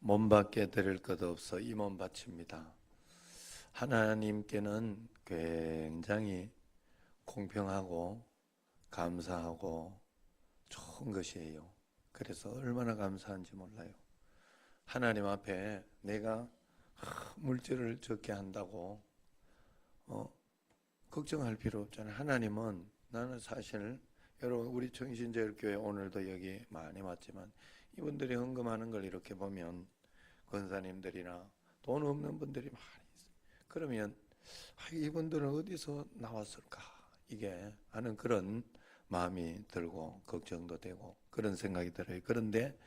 몸 밖에 드릴 것 없어 이 몸 바칩니다. 하나님께는 굉장히 공평하고 감사하고 좋은 것이에요. 그래서 얼마나 감사한지 몰라요. 하나님 앞에 내가 물질을 적게 한다고 걱정할 필요 없잖아요. 하나님은 나는 사실 여러분 우리 청신제일교회 오늘도 여기 많이 왔지만 이분들이 헌금하는 걸 이렇게 보면 권사님들이나 돈 없는 분들이 많이 있어요. 그러면 이분들은 어디서 나왔을까 이게 하는 그런 마음이 들고 걱정도 되고 그런 생각이 들어요. 그런데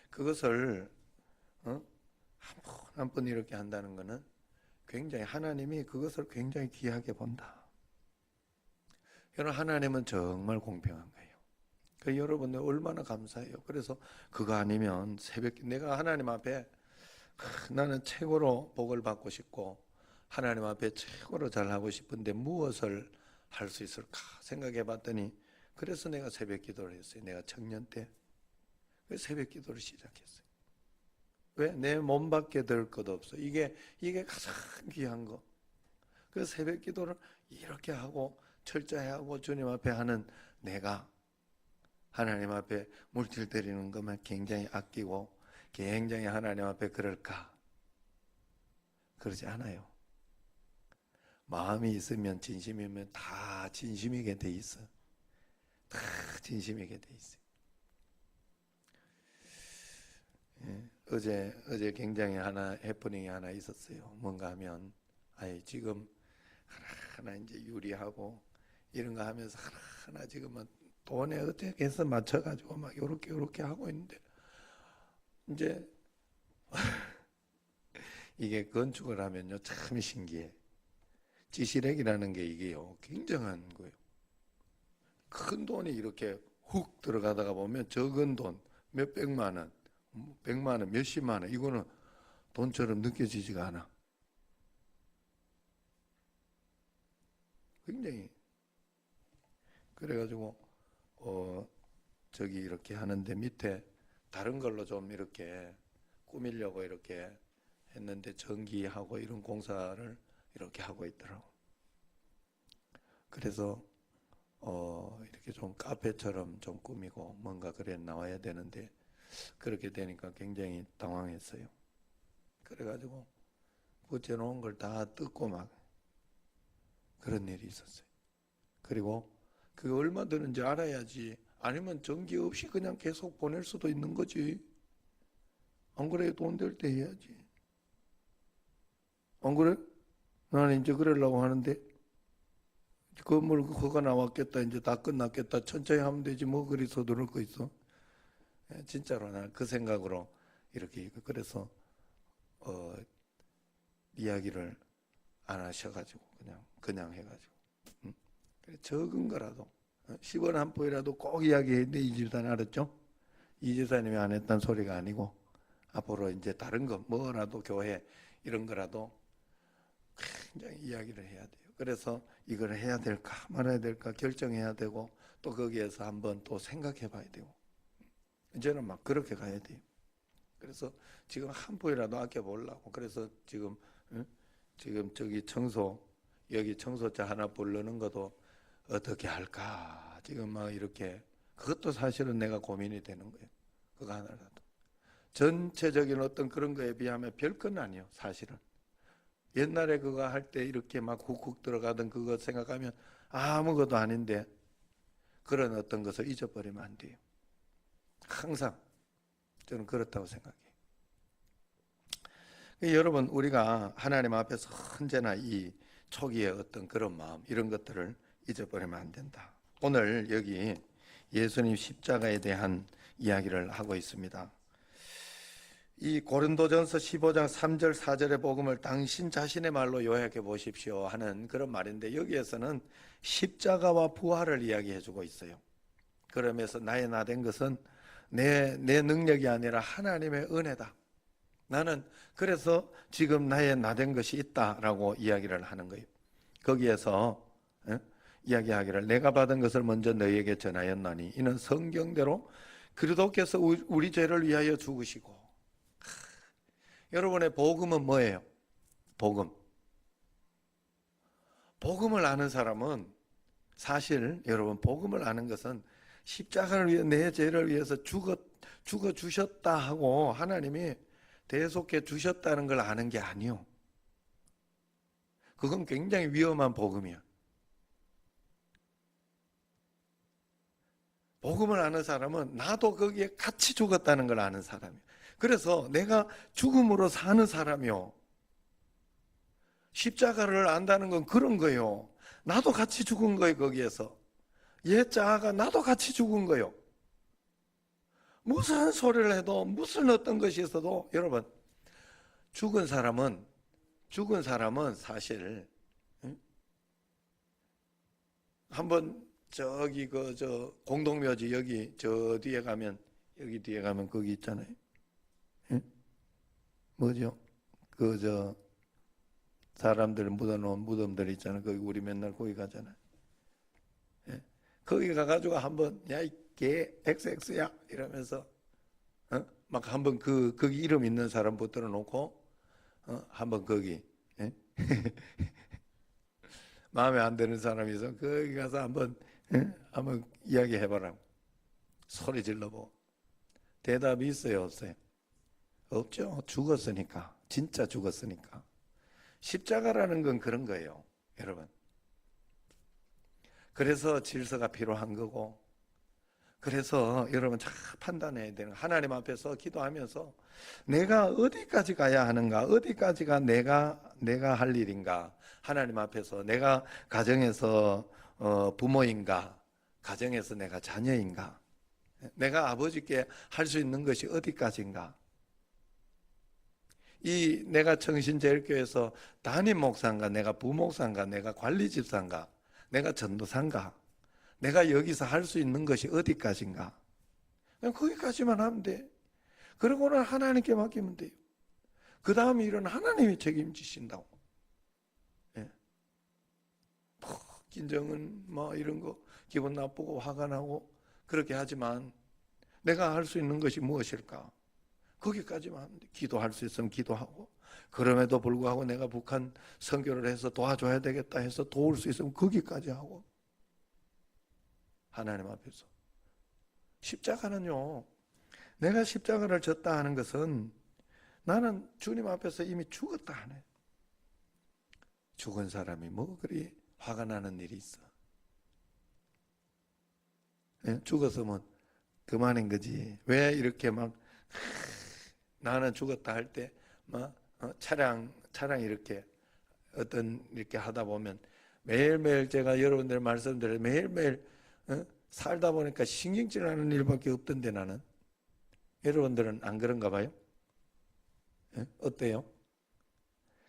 그것을 한 번 한 번 이렇게 한다는 것은 굉장히 하나님이 그것을 굉장히 귀하게 본다. 여러분 하나님은 정말 공평한 거예요. 그 여러분들 얼마나 감사해요. 그래서 그거 아니면 새벽 내가 하나님 앞에 나는 최고로 복을 받고 싶고 하나님 앞에 최고로 잘하고 싶은데 무엇을 할 수 있을까 생각해 봤더니 그래서 내가 새벽 기도를 했어요. 내가 청년 때 새벽 기도를 시작했어요. 왜? 내 몸밖에 들 것 없어. 이게 가장 귀한 거. 그 새벽 기도를 이렇게 하고 철저히 하고 주님 앞에 하는 내가 하나님 앞에 물질 드리는 것만 굉장히 아끼고 굉장히 하나님 앞에 그럴까? 그러지 않아요. 마음이 있으면 진심이면 다 진심이게 돼 있어. 다 진심이게 돼 있어요. 예, 어제 굉장히 해프닝이 하나 있었어요. 뭔가 하면 지금 하나 이제 유리하고 이런 거 하면서 하나 지금은 돈에 어떻게 해서 맞춰가지고 막 요렇게 하고 있는데 이제 이게 건축을 하면요 참 신기해. 지시렉이라는 게 이게요 굉장한 거예요. 큰 돈이 이렇게 훅 들어가다가 보면 적은 돈 몇백만 원, 100만 원, 몇십만 원 이거는 돈처럼 느껴지지가 않아. 굉장히 그래가지고 저기 이렇게 하는데 밑에 다른 걸로 좀 이렇게 꾸미려고 이렇게 했는데 전기하고 이런 공사를 이렇게 하고 있더라고. 그래서 이렇게 좀 카페처럼 좀 꾸미고 뭔가 그래 나와야 되는데 그렇게 되니까 굉장히 당황했어요. 그래가지고 붙여놓은 걸 다 뜯고 막 그런 일이 있었어요. 그리고 그게 얼마 드는지 알아야지. 아니면 전기 없이 그냥 계속 보낼 수도 있는 거지. 안 그래? 돈 될 때 해야지. 안 그래? 나는 이제 그러려고 하는데 건물 그거 나왔겠다. 이제 다 끝났겠다. 천천히 하면 되지. 뭐 그리 서두를 거 있어. 진짜로 나 그 생각으로 이렇게 그래서 어, 이야기를 안 하셔가지고 그냥 해가지고 적은 거라도 10원 한 푼이라도 꼭 이야기했는데 이 집사님 알았죠? 이 집사님이 안 했단 소리가 아니고 앞으로 이제 다른 거 뭐라도 교회 이런 거라도 굉장히 이야기를 해야 돼요. 그래서 이걸 해야 될까 말아야 될까 결정해야 되고 또 거기에서 한번 또 생각해 봐야 되고 이제는 막 그렇게 가야 돼요. 그래서 지금 한 푼이라도 아껴 보려고 그래서 지금 저기 여기 청소차 하나 부르는 것도 어떻게 할까 지금 막 이렇게 그것도 사실은 내가 고민이 되는 거예요. 그거 하나라도 전체적인 어떤 그런 거에 비하면 별건 아니에요. 사실은 옛날에 그거 할 때 이렇게 막 훅훅 들어가던 그거 생각하면 아무것도 아닌데 그런 어떤 것을 잊어버리면 안 돼요. 항상 저는 그렇다고 생각해요. 여러분 우리가 하나님 앞에서 언제나 이 초기의 어떤 그런 마음 이런 것들을 잊어버리면 안 된다. 오늘 여기 예수님 십자가에 대한 이야기를 하고 있습니다. 이 고린도전서 15장 3절 4절의 복음을 당신 자신의 말로 요약해 보십시오 하는 그런 말인데 여기에서는 십자가와 부활을 이야기해 주고 있어요. 그러면서 나의 나 된 것은 내 능력이 아니라 하나님의 은혜다. 나는 그래서 지금 나의 나 된 것이 있다라고 이야기를 하는 거예요. 거기에서 이야기하기를 내가 받은 것을 먼저 너희에게 전하였나니 이는 성경대로 그리스도께서 우리 죄를 위하여 죽으시고 여러분의 복음은 뭐예요? 복음. 복음을 아는 사람은 사실 여러분 복음을 아는 것은 십자가를 위해 내 죄를 위해서 죽어 주셨다 하고 하나님이 대속해 주셨다는 걸 아는 게 아니요. 그건 굉장히 위험한 복음이야. 복음을 아는 사람은 나도 거기에 같이 죽었다는 걸 아는 사람이야. 그래서 내가 죽음으로 사는 사람이요. 십자가를 안다는 건 그런 거예요. 나도 같이 죽은 거예요. 거기에서 옛 자아가 나도 같이 죽은 거예요. 무슨 소리를 해도 무슨 어떤 것이 있어도 여러분 죽은 사람은 사실 한번 저기 저 공동묘지 여기 저 뒤에 가면 여기 뒤에 가면 거기 있잖아요. 뭐죠? 그 저 사람들 묻어놓은 무덤들 있잖아요. 거기 우리 맨날 거기 가잖아요. 거기 가가지고 한번 야 이 개 XX야 이러면서 막 한번 거기 이름 있는 사람 붙들어 놓고 한번 거기 마음에 안 드는 사람이 있어 거기 가서 한번 이야기해봐라. 소리 질러보고 대답이 있어요 없어요? 없죠. 죽었으니까. 진짜 죽었으니까. 십자가라는 건 그런 거예요 여러분. 그래서 질서가 필요한 거고, 그래서 여러분 잘 판단해야 되는, 하나님 앞에서 기도하면서 내가 어디까지 가야 하는가, 어디까지가 내가 할 일인가, 하나님 앞에서 내가 가정에서 부모인가, 가정에서 내가 자녀인가, 내가 아버지께 할 수 있는 것이 어디까지인가. 이 내가 청신제일교회에서 담임 목사인가, 내가 부목사인가, 내가 관리집사인가, 내가 전도사인가, 내가 여기서 할 수 있는 것이 어디까지인가. 그냥 거기까지만 하면 돼. 그러고는 하나님께 맡기면 돼요. 그 다음 일은 하나님이 책임지신다고. 예. 긴정은 뭐 이런 거 기분 나쁘고 화가 나고 그렇게 하지만 내가 할 수 있는 것이 무엇일까? 거기까지만 하면 돼. 기도할 수 있으면 기도하고, 그럼에도 불구하고 내가 북한 선교를 해서 도와줘야 되겠다 해서 도울 수 있으면 거기까지 하고, 하나님 앞에서. 십자가는요, 내가 십자가를 졌다 하는 것은 나는 주님 앞에서 이미 죽었다 하네. 죽은 사람이 뭐 그리 화가 나는 일이 있어. 예? 죽었으면 그만인 거지. 왜 이렇게 막 나는 죽었다 할 때 막 차량 이렇게 어떤 이렇게 하다 보면 매일매일 제가 여러분들 말씀드려 매일매일 살다 보니까 신경질 나는 일밖에 없던데 나는. 여러분들은 안 그런가 봐요? 어때요?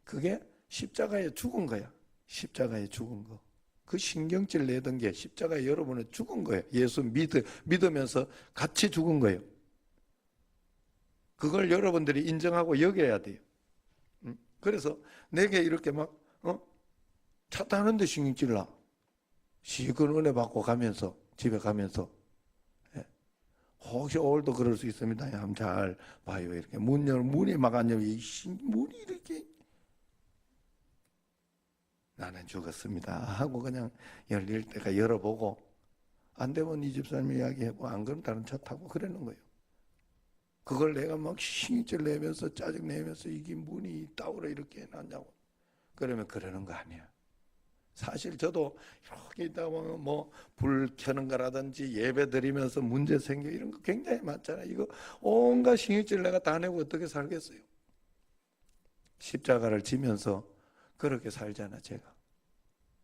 그게 십자가에 죽은 거야. 십자가에 죽은 거. 그 신경질 내던 게 십자가에 여러분은 죽은 거예요. 예수 믿으면서 같이 죽은 거예요. 그걸 여러분들이 인정하고 여겨야 돼요. 그래서 내게 이렇게 막 차 타는데 신경질 나. 시큰 은혜 받고 가면서 집에 가면서 혹시 오늘도 그럴 수 있습니다. 한번 잘 봐요. 이렇게 문이 막 안 열려. 문이 이렇게 나는 죽었습니다 하고 그냥 열릴 때가 열어보고, 안 되면 이 집사님 이야기하고 안 그러면 다른 차 타고 그러는 거예요. 그걸 내가 막 신경질 내면서 짜증 내면서 이게 문이 따오라 이렇게 해놨냐고 그러면 그러는 거 아니야. 사실 저도 이렇게 있다 보면 뭐 불 켜는 거라든지 예배 드리면서 문제 생겨 이런 거 굉장히 많잖아요. 이거 온갖 신경질 내가 다 내고 어떻게 살겠어요? 십자가를 지면서 그렇게 살잖아 제가.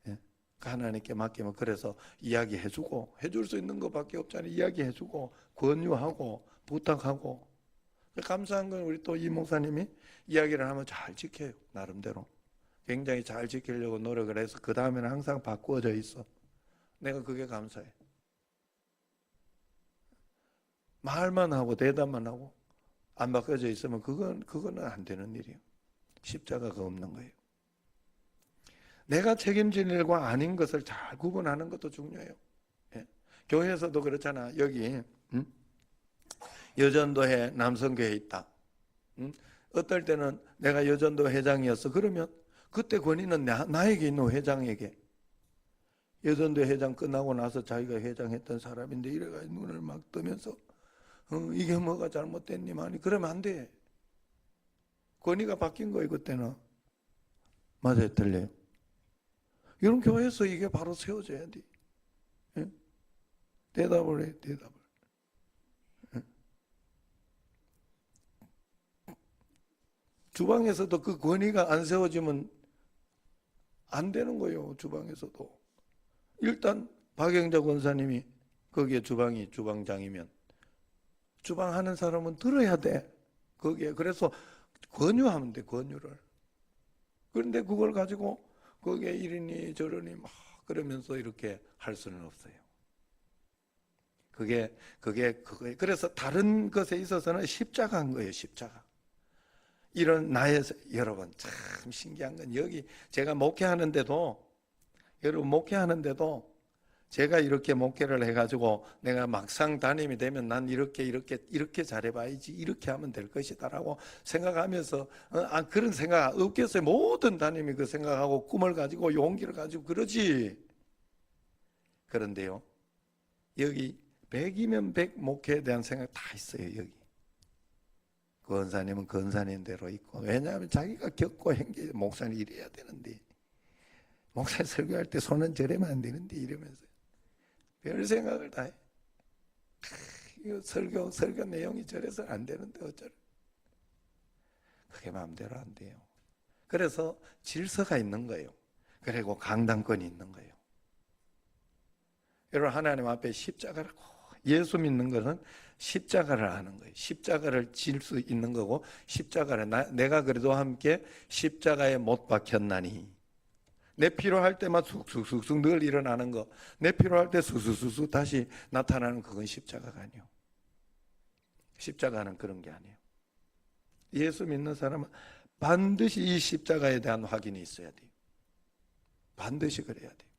예? 하나님께 맡기면 그래서 이야기해주고, 해줄 수 있는 것밖에 없잖아요. 이야기해주고 권유하고 부탁하고. 감사한 건 우리 또 이 목사님이 이야기를 하면 잘 지켜요. 나름대로 굉장히 잘 지키려고 노력을 해서 그 다음에는 항상 바꾸어져 있어. 내가 그게 감사해. 말만 하고 대답만 하고 안 바꿔져 있으면 그거는 안 되는 일이에요. 십자가가 없는 거예요. 내가 책임질 일과 아닌 것을 잘 구분하는 것도 중요해요. 예. 교회에서도 그렇잖아. 여기 여전도회 남성교회 있다. 어떨 때는 내가 여전도 회장이었어. 그러면 그때 권위는 나에게 있는 회장에게. 여전도 회장 끝나고 나서 자기가 회장했던 사람인데 이래가 눈을 막 뜨면서 이게 뭐가 잘못됐니만이 그러면 안 돼. 권위가 바뀐 거예요 그때는. 맞아요, 틀려요. 이런 교회에서 이게 바로 세워져야 돼. 예? 대답을 해, 대답을. 예? 주방에서도 그 권위가 안 세워지면 안 되는 거예요. 주방에서도. 일단 박영자 권사님이 거기에 주방이 주방장이면 주방하는 사람은 들어야 돼. 거기에. 그래서 권유하면 돼, 권유를. 그런데 그걸 가지고 거기에 이러니 저러니 막 그러면서 이렇게 할 수는 없어요. 그게 그래서 다른 것에 있어서는 십자가인 거예요, 십자가. 이런 나의 여러분 참 신기한 건 여기 제가 목회하는데도 여러분 목회하는데도 제가 이렇게 목회를 해가지고 내가 막상 담임이 되면 난 이렇게 잘해봐야지 이렇게 하면 될 것이다라고 생각하면서 그런 생각 없겠어요. 모든 담임이 그 생각하고 꿈을 가지고 용기를 가지고 그러지. 그런데요 여기 100이면 100 목회에 대한 생각 다 있어요. 여기 권사님은 권사님대로 있고 왜냐하면 자기가 겪고 행기 목사님 이래야 되는데 목사 설교할 때 손은 저래면 안 되는데 이러면서 별 생각을 다 해. 이거 설교 내용이 저래서 안 되는데 어쩌래. 그게 마음대로 안 돼요. 그래서 질서가 있는 거예요. 그리고 강당권이 있는 거예요. 여러분 하나님 앞에 십자가를 예수 믿는 것은 십자가를 하는 거예요. 십자가를 질 수 있는 거고 십자가를 내가 그래도 함께 십자가에 못 박혔나니 내 필요할 때만 쑥쑥쑥쑥 늘 일어나는 거 내 필요할 때 쑥쑥쑥쑥 다시 나타나는 그건 십자가가 아니에요. 십자가는 그런 게 아니에요. 예수 믿는 사람은 반드시 이 십자가에 대한 확인이 있어야 돼요. 반드시 그래야 돼요.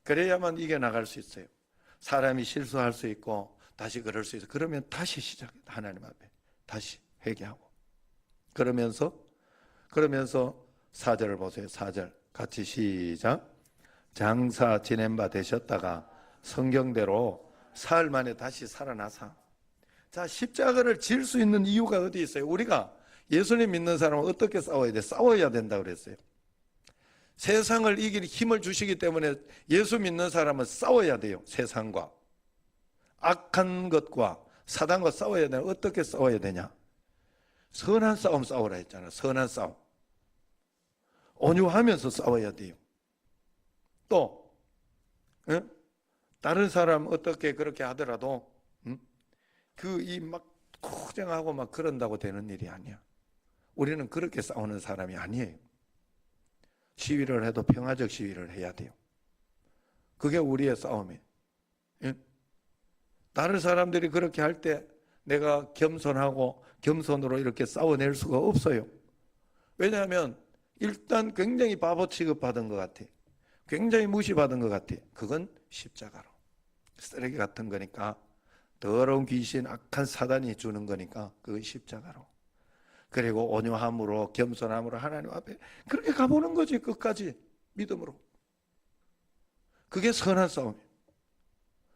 그래야만 이겨나갈 수 있어요. 사람이 실수할 수 있고 다시 그럴 수 있어요. 그러면 다시 시작 하나님 앞에 다시 회개하고 그러면서 4절을 보세요. 4절 같이 시작. 장사 지낸 바 되셨다가 성경대로 사흘 만에 다시 살아나사. 자, 십자가를 질 수 있는 이유가 어디 있어요? 우리가 예수님 믿는 사람은 어떻게 싸워야 돼? 싸워야 된다 그랬어요. 세상을 이길 힘을 주시기 때문에 예수 믿는 사람은 싸워야 돼요. 세상과 악한 것과 사단과 싸워야 되냐? 어떻게 싸워야 되냐? 선한 싸움 싸우라 했잖아. 선한 싸움. 온유하면서 싸워야 돼요. 또 다른 사람 어떻게 그렇게 하더라도 그 이 막 투쟁하고 막 그런다고 되는 일이 아니야. 우리는 그렇게 싸우는 사람이 아니에요. 시위를 해도 평화적 시위를 해야 돼요. 그게 우리의 싸움이에요. 다른 사람들이 그렇게 할 때 내가 겸손하고 겸손으로 이렇게 싸워낼 수가 없어요. 왜냐하면 일단 굉장히 바보 취급받은 것 같아. 굉장히 무시받은 것 같아. 그건 십자가로. 쓰레기 같은 거니까 더러운 귀신 악한 사단이 주는 거니까 그건 십자가로. 그리고 온유함으로 겸손함으로 하나님 앞에 그렇게 가보는 거지. 끝까지 믿음으로. 그게 선한 싸움이에요.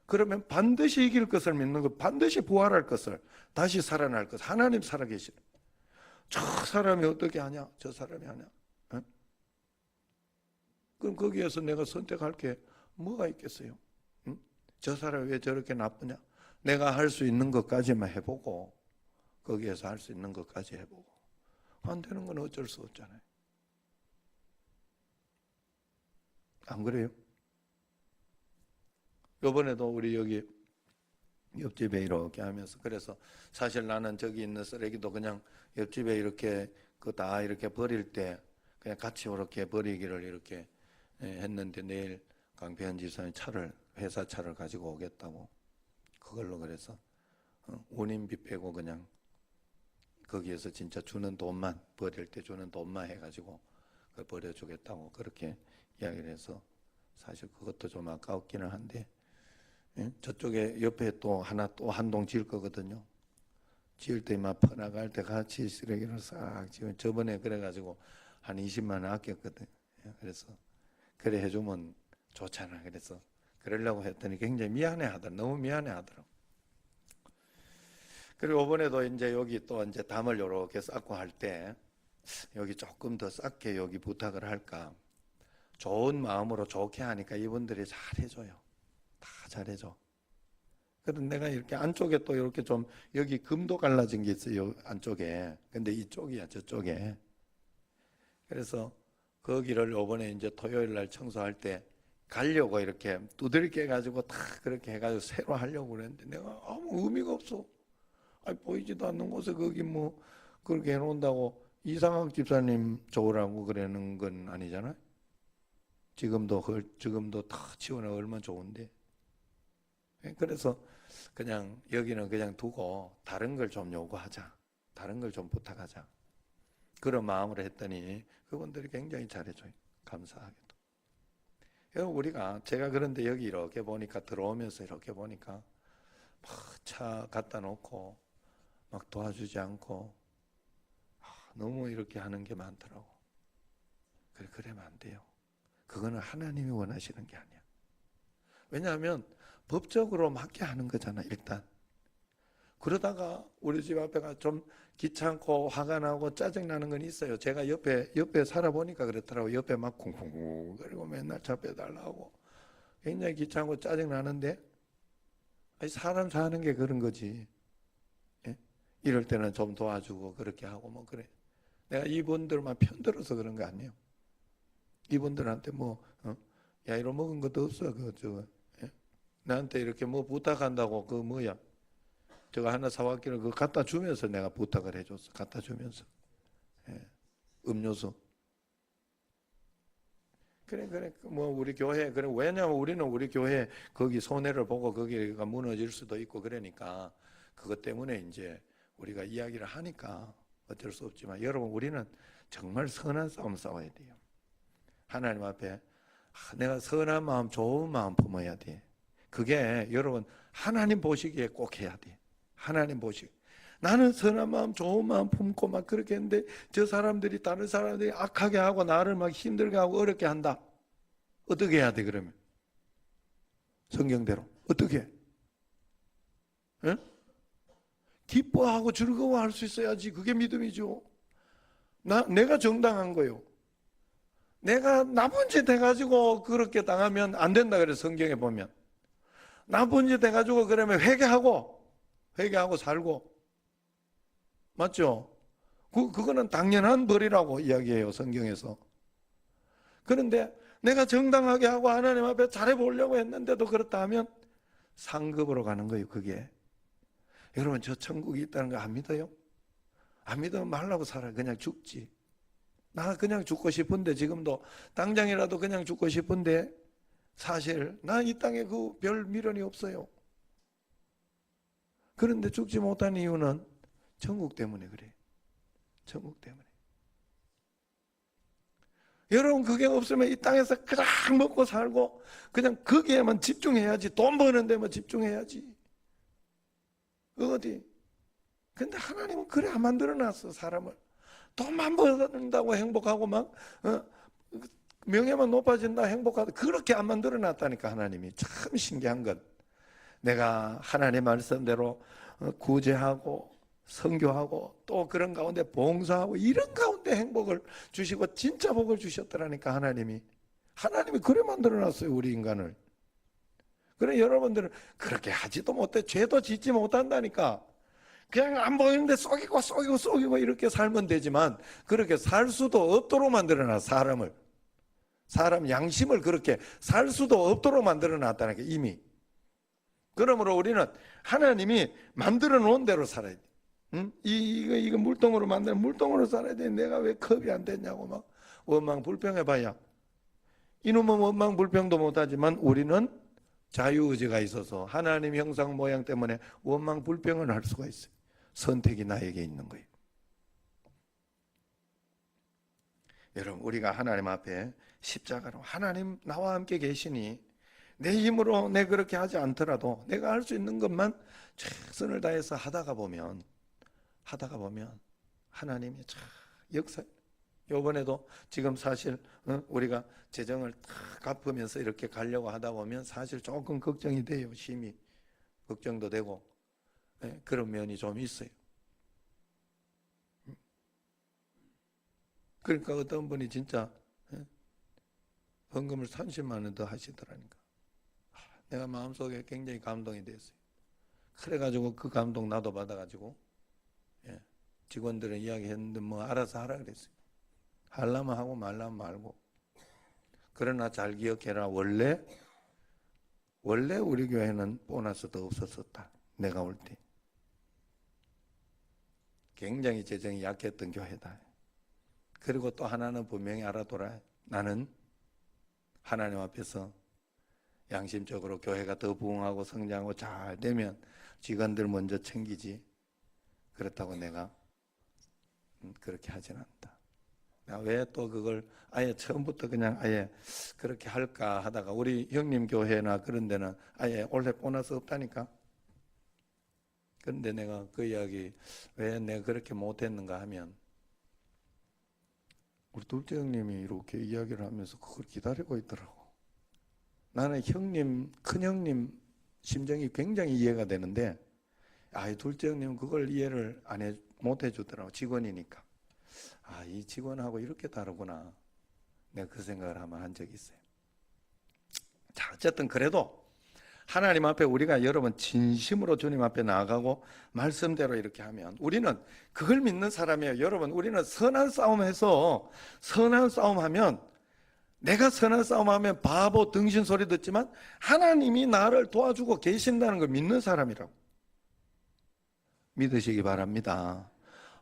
그러면 반드시 이길 것을 믿는 것, 반드시 부활할 것을, 다시 살아날 것. 하나님 살아계시는. 저 사람이 어떻게 하냐? 저 사람이 하냐? 어? 그럼 거기에서 내가 선택할 게 뭐가 있겠어요? 응? 저 사람이 왜 저렇게 나쁘냐? 내가 할 수 있는 것까지만 해보고 거기에서 할 수 있는 것까지 해보고 안 되는 건 어쩔 수 없잖아요. 안 그래요? 이번에도 우리 여기 옆집에 이렇게 하면서 그래서 사실 나는 저기 있는 쓰레기도 그냥 옆집에 이렇게 그 다 이렇게 버릴 때 그냥 같이 이렇게 버리기를 이렇게 했는데 내일 강태현 지사님 회사 차를 가지고 오겠다고 그걸로 그래서 운임비 빼고 그냥 거기에서 진짜 주는 돈만 버릴 때 주는 돈만 해가지고 그걸 버려주겠다고 그렇게 이야기를 해서 사실 그것도 좀 아까웠기는 한데 저쪽에 옆에 또 한 동 지을 거거든요. 지을 때 막 퍼나갈 때 같이 쓰레기를 싹 지금 저번에 그래가지고 한 20만 원 아꼈거든. 그래서 그래 해주면 좋잖아. 그래서 그러려고 했더니 굉장히 미안해 하더라. 너무 미안해 하더라고. 그리고 이번에도 이제 여기 또 이제 담을 요렇게 쌓고 할 때 여기 조금 더 쌓게 여기 부탁을 할까. 좋은 마음으로 좋게 하니까 이분들이 잘해줘요. 다 잘해줘. 그래서 내가 이렇게 안쪽에 또 이렇게 좀 여기 금도 갈라진 게 있어요. 안쪽에. 근데 이쪽이야, 저쪽에. 그래서 거기를 이번에 이제 토요일 날 청소할 때 가려고 이렇게 두들겨 해가지고 다 그렇게 해가지고 새로 하려고 그랬는데 내가 아무 의미가 없어. 아니, 보이지도 않는 곳에 거기 뭐 그렇게 해놓는다고 이상학 집사님 좋으라고 그러는 건 아니잖아요. 지금도 다 치워내 얼마나 좋은데. 그래서 그냥 여기는 그냥 두고 다른 걸 좀 요구하자. 다른 걸 좀 부탁하자. 그런 마음으로 했더니 그분들이 굉장히 잘해줘요. 감사하게도. 우리가 제가 그런데 여기 이렇게 보니까 들어오면서 이렇게 보니까 막 차 갖다 놓고 막 도와주지 않고 너무 이렇게 하는 게 많더라고. 그러면 안 돼요. 그거는 하나님이 원하시는 게 아니야. 왜냐하면 법적으로 맞게 하는 거잖아, 일단. 그러다가 우리 집 앞에가 좀 귀찮고 화가 나고 짜증나는 건 있어요. 제가 옆에 살아보니까 그렇더라고요. 옆에 막 쿵쿵쿵 그리고 맨날 차 빼달라고 굉장히 귀찮고 짜증나는데 사람 사는 게 그런 거지. 예? 이럴 때는 좀 도와주고 그렇게 하고 뭐 그래. 내가 이분들만 편들어서 그런 거 아니에요. 이분들한테 야 이런 먹은 것도 없어. 예? 나한테 이렇게 뭐 부탁한다고 그 뭐야. 저거 하나 사왔기를 그거 갖다 주면서 내가 부탁을 해줬어. 갖다 주면서. 예. 음료수. 그래. 뭐 우리 교회 그래 왜냐면 우리는 우리 교회 거기 손해를 보고 거기가 무너질 수도 있고 그러니까 그것 때문에 이제 우리가 이야기를 하니까 어쩔 수 없지만 여러분 우리는 정말 선한 싸움 싸워야 돼요. 하나님 앞에 내가 선한 마음, 좋은 마음 품어야 돼. 그게 여러분 하나님 보시기에 꼭 해야 돼. 하나님 보시기. 나는 선한 마음, 좋은 마음 품고 막 그렇게 했는데 저 사람들이 다른 사람들이 악하게 하고 나를 막 힘들게 하고 어렵게 한다. 어떻게 해야 돼 그러면? 성경대로 어떻게 해? 예? 기뻐하고 즐거워할 수 있어야지. 그게 믿음이죠. 내가 정당한 거요. 내가 나쁜 짓 해가지고 그렇게 당하면 안 된다 그래 성경에 보면. 나쁜 짓 해가지고 그러면 회개하고 살고. 맞죠? 그거는 당연한 벌이라고 이야기해요 성경에서. 그런데 내가 정당하게 하고 하나님 앞에 잘해보려고 했는데도 그렇다 하면 상급으로 가는 거예요 그게. 여러분 저 천국이 있다는 거 안 믿어요? 안 믿으면 말라고 살아. 그냥 죽지. 나 그냥 죽고 싶은데 지금도 당장이라도 그냥 죽고 싶은데 사실 나 이 땅에 그 별 미련이 없어요. 그런데 죽지 못한 이유는 천국 때문에 그래. 천국 때문에. 여러분 그게 없으면 이 땅에서 그냥 먹고 살고 그냥 거기에만 집중해야지. 돈 버는 데만 집중해야지. 어디? 근데 하나님은 그래 안 만들어놨어 사람을. 돈만 버는다고 행복하고 막 명예만 높아진다 행복하다 그렇게 안 만들어놨다니까 하나님이. 참 신기한 건 내가 하나님 말씀대로 구제하고 선교하고 또 그런 가운데 봉사하고 이런 가운데 행복을 주시고 진짜 복을 주셨더라니까 하나님이 그래 만들어놨어요 우리 인간을. 그래 여러분들은 그렇게 하지도 못해 죄도 짓지 못한다니까. 그냥 안 보이는데 속이고 이렇게 살면 되지만 그렇게 살 수도 없도록 만들어놨 사람을. 사람 양심을 그렇게 살 수도 없도록 만들어놨다니까 이미. 그러므로 우리는 하나님이 만들어 놓은 대로 살아야 돼. 응? 이거 물동으로 만든 물동으로 살아야 돼. 내가 왜 컵이 안 됐냐고 막 원망 불평해봐야. 이놈은 원망 불평도 못하지만 우리는 자유의지가 있어서 하나님 형상 모양 때문에 원망 불평을 할 수가 있어요. 선택이 나에게 있는 거예요. 여러분 우리가 하나님 앞에 십자가로 하나님 나와 함께 계시니 내 힘으로 내 그렇게 하지 않더라도 내가 할 수 있는 것만 최선을 다해서 하다가 보면 하다가 보면 하나님이 참 역사. 요번에도 지금 사실 우리가 재정을 다 갚으면서 이렇게 가려고 하다 보면 사실 조금 걱정이 돼요. 심히 걱정도 되고 그런 면이 좀 있어요. 그러니까 어떤 분이 진짜 헌금을 30만 원 더 하시더라니까. 내가 마음속에 굉장히 감동이 됐어요. 그래가지고 그 감동 나도 받아가지고 직원들은 이야기했는데 뭐 알아서 하라 그랬어요. 하려면 하고 말라면 말고. 그러나 잘 기억해라. 원래 우리 교회는 보너스도 없었었다. 내가 올 때. 굉장히 재정이 약했던 교회다. 그리고 또 하나는 분명히 알아둬라. 나는 하나님 앞에서 양심적으로 교회가 더 부흥하고 성장하고 잘 되면 직원들 먼저 챙기지. 그렇다고 내가 그렇게 하진 않다. 왜 또 그걸 아예 처음부터 그냥 아예 그렇게 할까 하다가 우리 형님 교회나 그런 데는 아예 올해 보너스 없다니까. 그런데 내가 그 이야기 왜 내가 그렇게 못했는가 하면 우리 둘째 형님이 이렇게 이야기를 하면서 그걸 기다리고 있더라고. 나는 형님, 큰형님 심정이 굉장히 이해가 되는데 둘째 형님은 그걸 이해를 못 해주더라고. 직원이니까. 이 직원하고 이렇게 다르구나. 내가 그 생각을 한번 한 적이 있어요. 자, 어쨌든 그래도 하나님 앞에 우리가 여러분 진심으로 주님 앞에 나아가고 말씀대로 이렇게 하면 우리는 그걸 믿는 사람이에요. 여러분, 우리는 선한 싸움해서 선한 싸움하면 내가 선한 싸움하면 바보 등신 소리 듣지만 하나님이 나를 도와주고 계신다는 걸 믿는 사람이라고 믿으시기 바랍니다.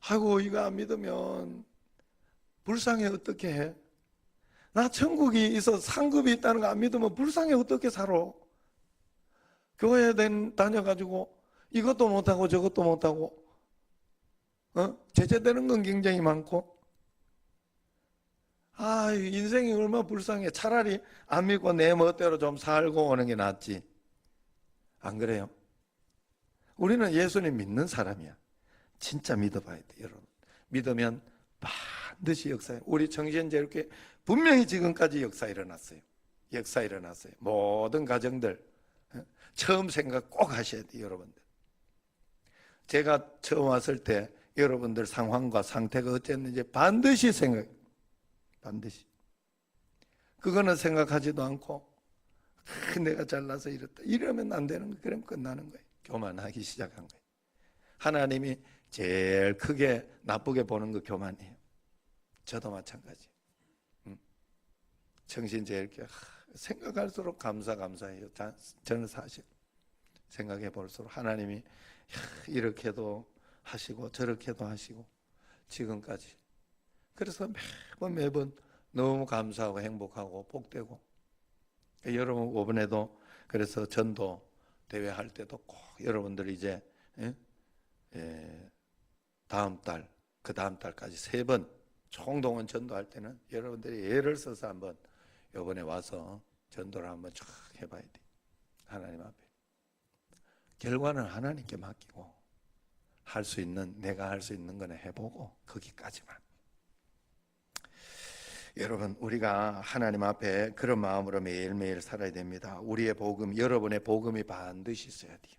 아이고 이거 안 믿으면 불쌍해 어떻게 해? 나 천국이 있어 상급이 있다는 거 안 믿으면 불쌍해 어떻게 살아? 교회 다녀가지고 이것도 못하고 저것도 못하고 제재되는 건 굉장히 많고 인생이 얼마나 불쌍해. 차라리 안 믿고 내 멋대로 좀 살고 오는 게 낫지. 안 그래요? 우리는 예수님 믿는 사람이야. 진짜 믿어봐야 돼 여러분. 믿으면 반드시 역사해. 우리 청신제일교회 분명히 지금까지 역사 일어났어요. 역사 일어났어요. 모든 가정들 처음 생각 꼭 하셔야 돼요 여러분들. 제가 처음 왔을 때 여러분들 상황과 상태가 어땠는지 반드시 생각. 반드시. 그거는 생각하지도 않고 내가 잘나서 이랬다. 이러면 안 되는 거예요. 그럼 끝나는 거예요. 교만하기 시작한 거예요. 하나님이 제일 크게 나쁘게 보는 거 교만이에요. 저도 마찬가지. 청신제일교회 생각할수록 감사해요. 저는 사실 생각해 볼수록 하나님이 이렇게도 하시고 저렇게도 하시고 지금까지. 그래서 매번 너무 감사하고 행복하고 복되고. 여러분 이번에도 그래서 전도 대회 할 때도 꼭 여러분들이 이제 다음 달, 그 다음 달까지 3번 총동원 전도할 때는 여러분들이 예를 써서 한번 이번에 와서 전도를 한번 쫙 해봐야 돼. 하나님 앞에. 결과는 하나님께 맡기고 내가 할 수 있는 거는 해보고 거기까지만. 여러분 우리가 하나님 앞에 그런 마음으로 매일매일 살아야 됩니다. 우리의 복음, 여러분의 복음이 반드시 있어야 돼요.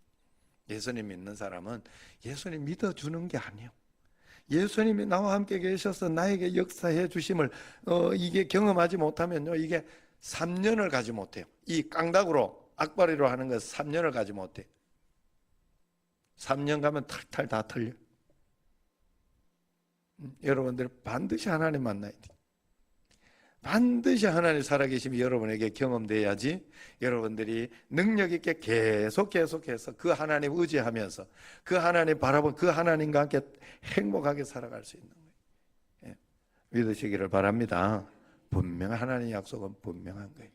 예수님 믿는 사람은 예수님 믿어주는 게 아니에요. 예수님이 나와 함께 계셔서 나에게 역사해 주심을 이게 경험하지 못하면요 이게 3년을 가지 못해요. 이 깡다구로 악바리로 하는 거 3년을 가지 못해요. 3년 가면 탈탈 다 틀려. 여러분들 반드시 하나님 만나야 돼요. 반드시 하나님 살아계심이 여러분에게 경험돼야지 여러분들이 능력 있게 계속해서 그 하나님 의지하면서 그 하나님 바라본 그 하나님과 함께 행복하게 살아갈 수 있는 거예요. 믿으시기를 바랍니다. 분명 하나님 약속은 분명한 거예요.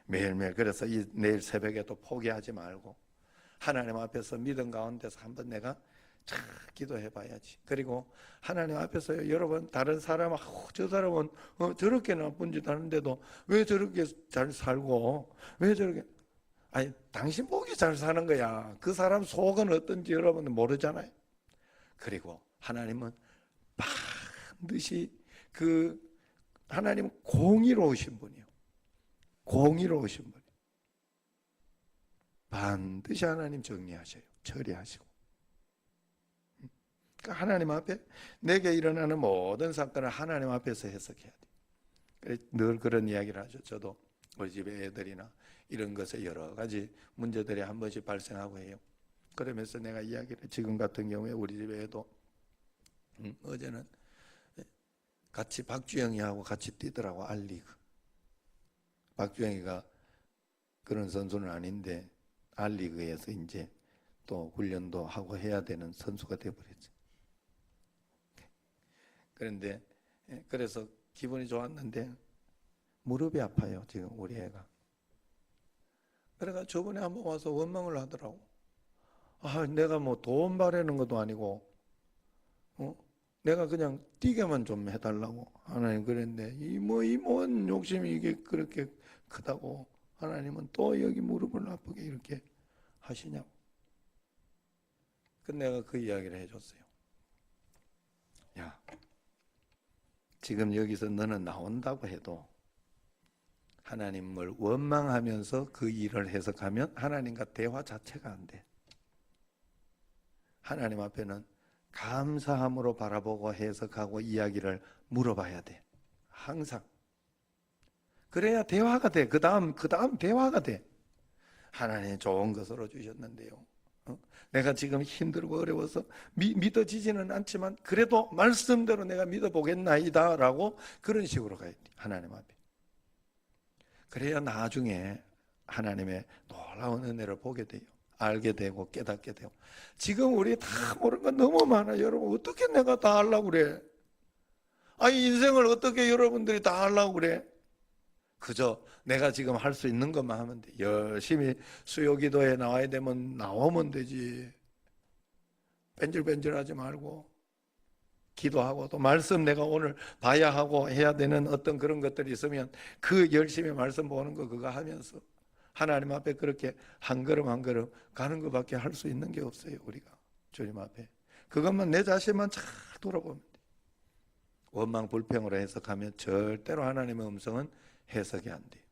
매일매일. 그래서 내일 새벽에도 포기하지 말고 하나님 앞에서 믿음 가운데서 한번 내가 잘 기도해 봐야지. 그리고 하나님 앞에서 여러분 다른 사람 저 사람은 저렇게 나쁜 짓 하는데도 왜 저렇게 잘 살고 왜 저렇게 당신 보기 잘 사는 거야. 그 사람 속은 어떤지 여러분은 모르잖아요. 그리고 하나님은 반드시 하나님은 공의로우신 분이요. 공의로우신 분. 반드시 하나님 정리하셔요. 처리하시고. 그러니까 하나님 앞에 내게 일어나는 모든 사건을 하나님 앞에서 해석해야 돼. 늘 그런 이야기를 하죠. 저도 우리 집에 애들이나 이런 것에 여러 가지 문제들이 한 번씩 발생하고 해요. 그러면서 내가 이야기를 지금 같은 경우에 우리 집에 애도 어제는 같이 박주영이하고 같이 뛰더라고. 알리그. 박주영이가 그런 선수는 아닌데 알리그에서 이제 또 훈련도 하고 해야 되는 선수가 되어버렸죠. 그런데 그래서 기분이 좋았는데 무릎이 아파요. 지금 우리 애가. 그래가 저번에 한번 와서 원망을 하더라고. 내가 뭐 돈 바라는 것도 아니고 내가 그냥 뛰게만 좀 해달라고 하나님 그랬는데 이뭔 욕심이 이게 그렇게 크다고 하나님은 또 여기 무릎을 아프게 이렇게 하시냐고. 그 내가 그 이야기를 해줬어요. 야, 지금 여기서 너는 나온다고 해도 하나님을 원망하면서 그 일을 해석하면 하나님과 대화 자체가 안 돼. 하나님 앞에는 감사함으로 바라보고 해석하고 이야기를 물어봐야 돼. 항상. 그래야 대화가 돼. 그 다음 대화가 돼. 하나님 좋은 것으로 주셨는데요. 내가 지금 힘들고 어려워서 믿어지지는 않지만 그래도 말씀대로 내가 믿어보겠나이다 라고 그런 식으로 가야 돼. 하나님 앞에. 그래야 나중에 하나님의 놀라운 은혜를 보게 돼요. 알게 되고 깨닫게 되고. 지금 우리 다 모르는 건 너무 많아. 여러분 어떻게 내가 다 하려고 그래? 인생을 어떻게 여러분들이 다 하려고 그래? 그저 내가 지금 할 수 있는 것만 하면 돼. 열심히 수요기도에 나와야 되면 나오면 되지. 뺀질뺀질하지 말고 기도하고 또 말씀 내가 오늘 봐야 하고 해야 되는 어떤 그런 것들이 있으면 그 열심히 말씀 보는 거 그거 하면서 하나님 앞에 그렇게 한 걸음 한 걸음 가는 것밖에 할 수 있는 게 없어요. 우리가 주님 앞에 그것만 내 자신만 잘 돌아보면 돼. 원망 불평으로 해석하면 절대로 하나님의 음성은 해석이 안 돼요.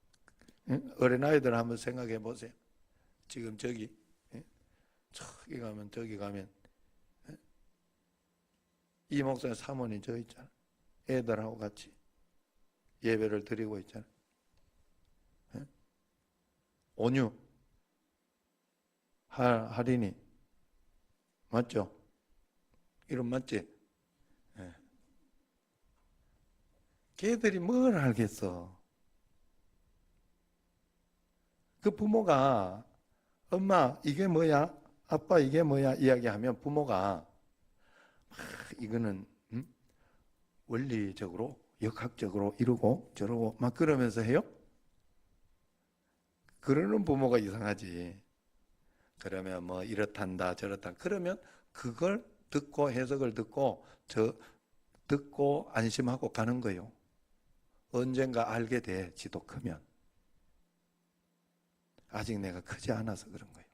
어린아이들 한번 생각해 보세요. 지금 저기 저기 가면 이 목사님 사모님 저 있잖아. 애들하고 같이 예배를 드리고 있잖아. 온유 할인이 맞죠? 이름 맞지? 걔들이 뭘 알겠어? 그 부모가 엄마 이게 뭐야? 아빠 이게 뭐야? 이야기하면 부모가 이거는 원리적으로 역학적으로 이러고 저러고 막 그러면서 해요? 그러는 부모가 이상하지. 그러면 뭐 이렇단다 저렇다 그러면 그걸 듣고 해석을 듣고 듣고 안심하고 가는 거예요. 언젠가 알게 돼. 지도 크면. 아직 내가 크지 않아서 그런 거예요.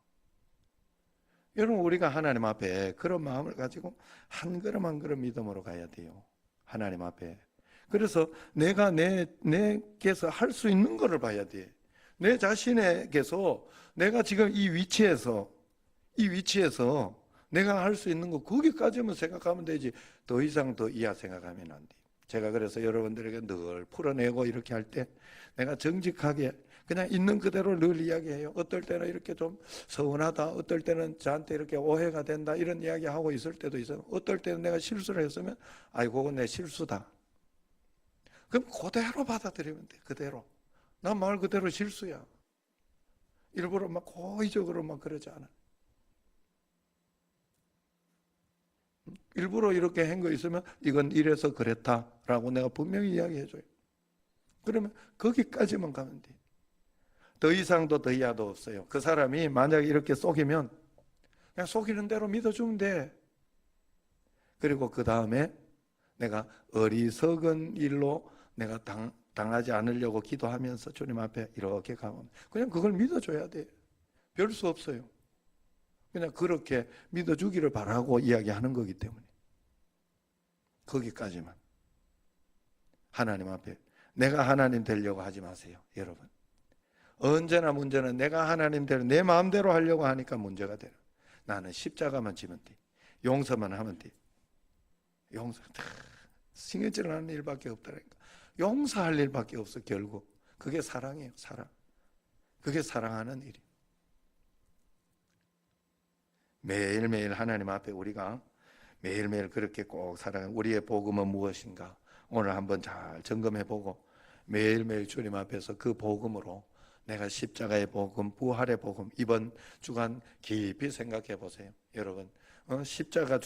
여러분 우리가 하나님 앞에 그런 마음을 가지고 한 걸음 한 걸음 믿음으로 가야 돼요. 하나님 앞에. 그래서 내가 내게서 할 수 있는 거를 봐야 돼. 내 자신에게서 내가 지금 이 위치에서 내가 할 수 있는 거 거기까지만 생각하면 되지 더 이상 더 이하 생각하면 안 돼. 제가 그래서 여러분들에게 늘 풀어내고 이렇게 할 때 내가 정직하게 그냥 있는 그대로 늘 이야기해요. 어떨 때는 이렇게 좀 서운하다, 어떨 때는 저한테 이렇게 오해가 된다 이런 이야기하고 있을 때도 있어요. 어떨 때는 내가 실수를 했으면 그건 내 실수다. 그럼 그대로 받아들이면 돼. 그대로. 난 말 그대로 실수야. 일부러 막 고의적으로 막 그러지 않아. 일부러 이렇게 한 거 있으면 이건 이래서 그랬다라고 내가 분명히 이야기해줘요. 그러면 거기까지만 가면 돼. 더 이상도 더 이하도 없어요. 그 사람이 만약에 이렇게 속이면 그냥 속이는 대로 믿어주면 돼. 그리고 그 다음에 내가 어리석은 일로 내가 당하지 않으려고 기도하면서 주님 앞에 이렇게 가면 그냥 그걸 믿어줘야 돼. 별 수 없어요. 그냥 그렇게 믿어주기를 바라고 이야기하는 거기 때문에. 거기까지만. 하나님 앞에 내가 하나님 되려고 하지 마세요, 여러분. 언제나 문제는 내가 하나님 되려 내 마음대로 하려고 하니까 문제가 돼요. 나는 십자가만 지면 돼. 용서만 하면 돼. 용서 신경질 하는 일밖에 없다니까. 용서할 일밖에 없어. 결국 그게 사랑이에요. 사랑. 그게 사랑하는 일이에요. 매일매일 하나님 앞에 우리가 매일매일 그렇게 꼭 살아가는 우리의 복음은 무엇인가 오늘 한번 잘 점검해보고 매일매일 주님 앞에서 그 복음으로 내가 십자가의 복음, 부활의 복음 이번 주간 깊이 생각해 보세요. 여러분 십자가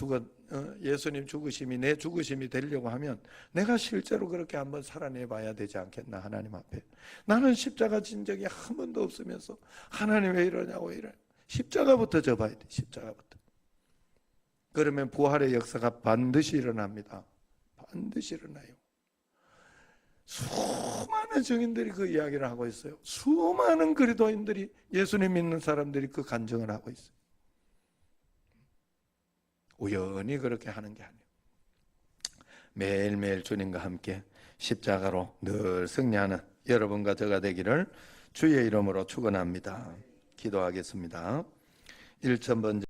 예수님 죽으심이 내 죽으심이 되려고 하면 내가 실제로 그렇게 한번 살아내 봐야 되지 않겠나. 하나님 앞에 나는 십자가 진 적이 한 번도 없으면서 하나님 왜 이러냐고 이래. 십자가부터 접어야 돼. 십자가부터. 그러면 부활의 역사가 반드시 일어납니다. 반드시 일어나요. 수많은 증인들이 그 이야기를 하고 있어요. 수많은 그리스도인들이 예수님 믿는 사람들이 그 간증을 하고 있어요. 우연히 그렇게 하는 게 아니에요. 매일매일 주님과 함께 십자가로 늘 승리하는 여러분과 저가 되기를 주의 이름으로 축원합니다. 기도하겠습니다. 1,000번